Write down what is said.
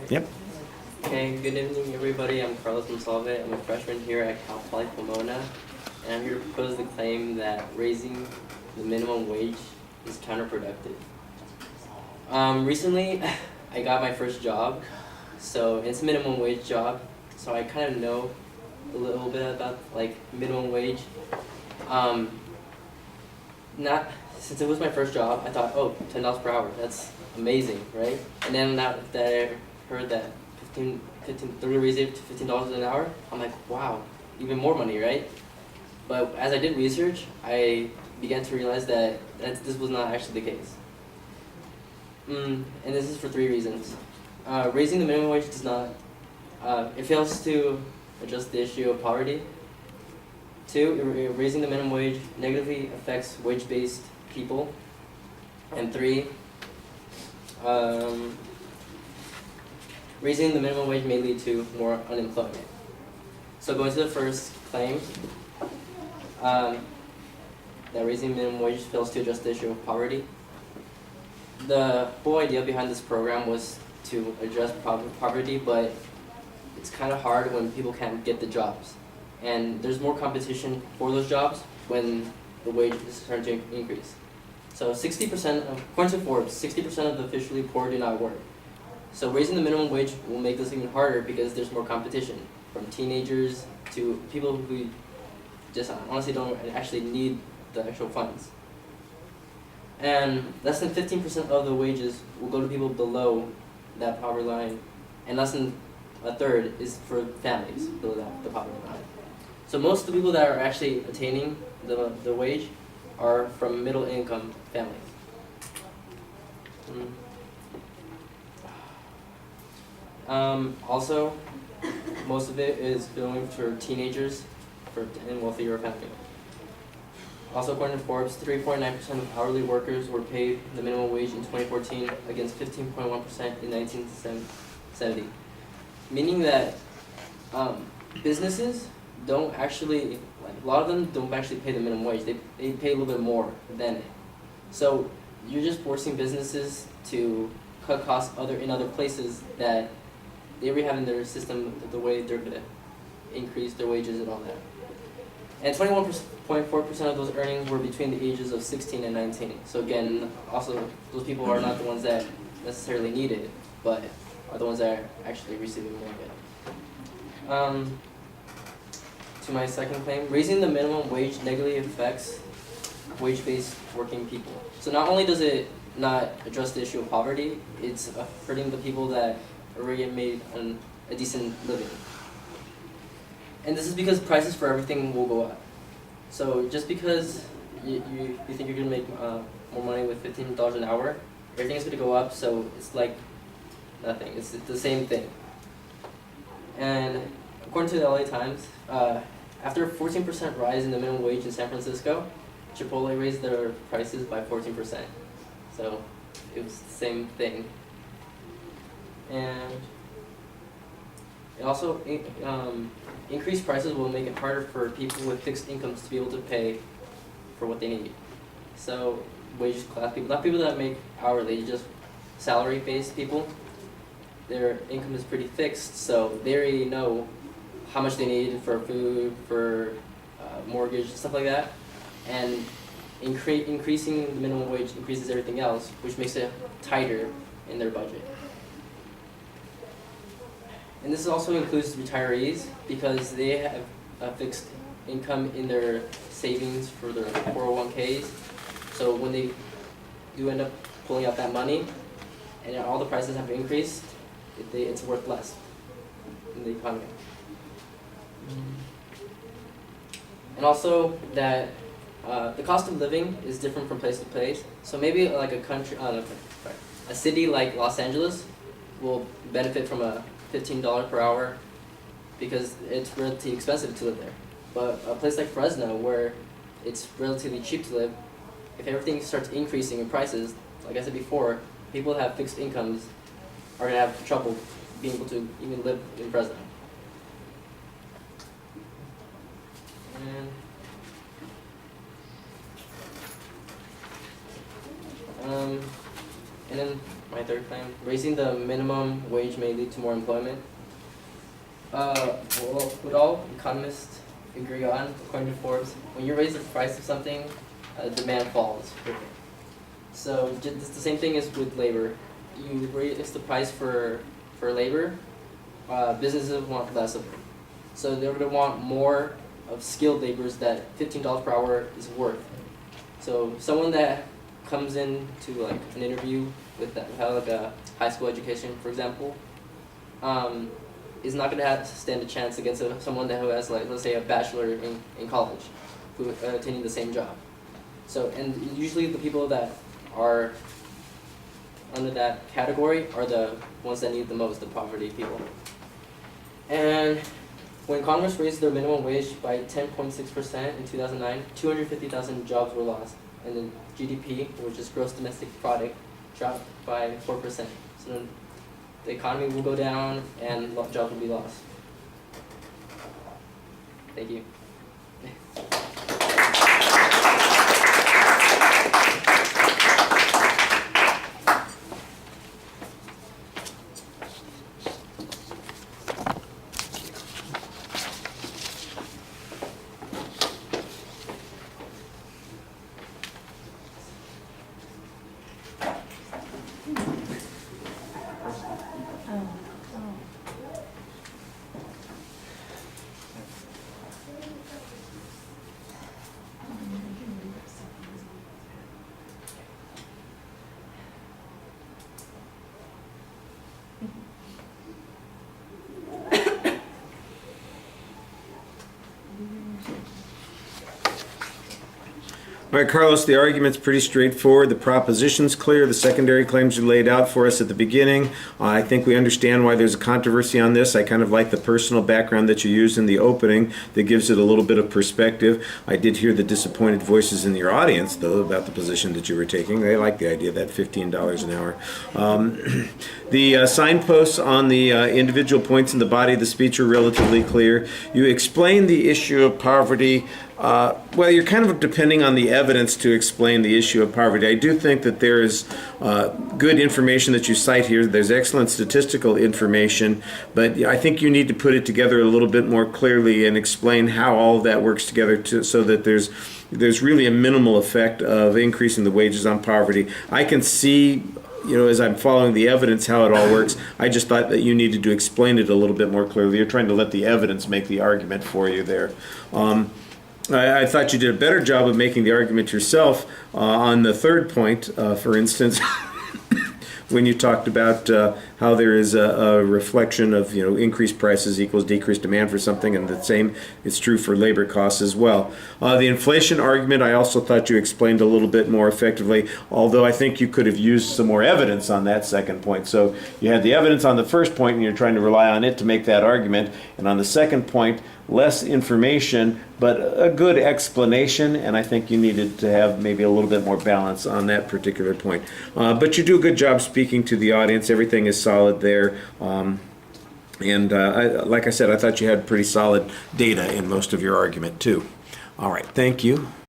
Yep. Okay, good evening everybody. I'm Carlos Monsalve. I'm a freshman here at Cal Poly Pomona, and I'm here to propose the claim that raising the minimum wage is counterproductive. Recently, I got my first job, so it's a minimum wage job, so I kind of know a little bit about like minimum wage. Not since it was my first job, I thought, oh, $10 per hour, that's amazing, right? And then now that I heard that they're gonna raise it to $15 an hour, I'm like, wow, even more money, right? But as I did research, I began to realize that this was not actually the case. And this is for 3 reasons. Raising the minimum wage does not, it fails to address the issue of poverty. 2, raising the minimum wage negatively affects wage-based people. And 3, raising the minimum wage may lead to more unemployment. So going to the first claim, that raising the minimum wage fails to address the issue of poverty. The whole idea behind this program was to address poverty, but it's kind of hard when people can't get the jobs. And there's more competition for those jobs when the wage is starting to increase. So 60%, according to Forbes, 60% of the officially poor do not work. So raising the minimum wage will make this even harder because there's more competition from teenagers to people who just honestly don't actually need the actual funds. And less than 15% of the wages will go to people below that poverty line, and less than a third is for families below the poverty line. So most of the people that are actually attaining the wage are from middle income families. Also, most of it is going for teenagers and wealthier families. Also, according to Forbes, 3.9% of hourly workers were paid the minimum wage in 2014 against 15.1% in 1970. Meaning that businesses don't actually, a lot of them don't actually pay the minimum wage. They pay a little bit more than it. So you're just forcing businesses to cut costs in other places that they already have in their system the way they're going to increase their wages and all that. And 21.4% of those earnings were between the ages of 16 and 19. So again, also those people are not the ones that necessarily need it, but are the ones that are actually receiving more of it. To my second claim, raising the minimum wage negatively affects wage-based working people. So not only does it not address the issue of poverty, it's hurting the people that already made a decent living. And this is because prices for everything will go up. So just because you think you're going to make more money with $15 an hour, everything's going to go up, so it's like nothing. It's the same thing. And according to the LA Times, after a 14% rise in the minimum wage in San Francisco, Chipotle raised their prices by 14%. So it was the same thing. And it also, increased prices will make it harder for people with fixed incomes to be able to pay for what they need. So wage class people, not people that make hourly, just salary-based people, their income is pretty fixed, so they already know how much they need for food, for mortgage, stuff like that. And increasing the minimum wage increases everything else, which makes it tighter in their budget. And this also includes retirees because they have a fixed income in their savings for their 401ks. So when they do end up pulling out that money and all the prices have increased, it's worth less in the economy. And also that the cost of living is different from place to place. So maybe like a city like Los Angeles will benefit from a $15 per hour because it's relatively expensive to live there. But a place like Fresno, where it's relatively cheap to live, if everything starts increasing in prices, like I said before, people that have fixed incomes are going to have trouble being able to even live in Fresno. And then my third claim. Raising the minimum wage may lead to more employment. Well, what all economists agree on, according to Forbes, when you raise the price of something, demand falls. So it's the same thing as with labor. You raise the price for labor, businesses want less of it. So they're going to want more of skilled laborers that $15 per hour is worth. So someone that comes in to like an interview with that have like a high school education, for example, is not going to stand a chance against someone who has, like, let's say, a bachelor in college, who attending the same job. So, and usually the people that are under that category are the ones that need the most, the poverty people. And when Congress raised their minimum wage by 10.6% in 2009, 250,000 jobs were lost, and then GDP, which is gross domestic product, dropped by 4%. So then the economy will go down and jobs will be lost. Thank you. All right, Carlos, the argument's pretty straightforward. The proposition's clear. The secondary claims you laid out for us at the beginning. I think we understand why there's a controversy on this. I kind of like the personal background that you used in the opening that gives it a little bit of perspective. I did hear the disappointed voices in your audience, though, about the position that you were taking. They like the idea of that $15 an hour. The signposts on the individual points in the body of the speech are relatively clear. You explained the issue of poverty. Well, you're kind of depending on the evidence to explain the issue of poverty. I do think that there is good information that you cite here. There's excellent statistical information, but I think you need to put it together a little bit more clearly and explain how all of that works together so that there's really a minimal effect of increasing the wages on poverty. I can see, as I'm following the evidence, how it all works. I just thought that you needed to explain it a little bit more clearly. You're trying to let the evidence make the argument for you there. I thought you did a better job of making the argument yourself on the third point, for instance, when you talked about how there is a reflection of increased prices equals decreased demand for something, and the same is true for labor costs as well. The inflation argument, I also thought you explained a little bit more effectively, although I think you could have used some more evidence on that second point. So you had the evidence on the first point, and you're trying to rely on it to make that argument, and on the second point, less information, but a good explanation, and I think you needed to have maybe a little bit more balance on that particular point. But you do a good job speaking to the audience. Everything is solid there. Like I said, I thought you had pretty solid data in most of your argument, too. All right, thank you.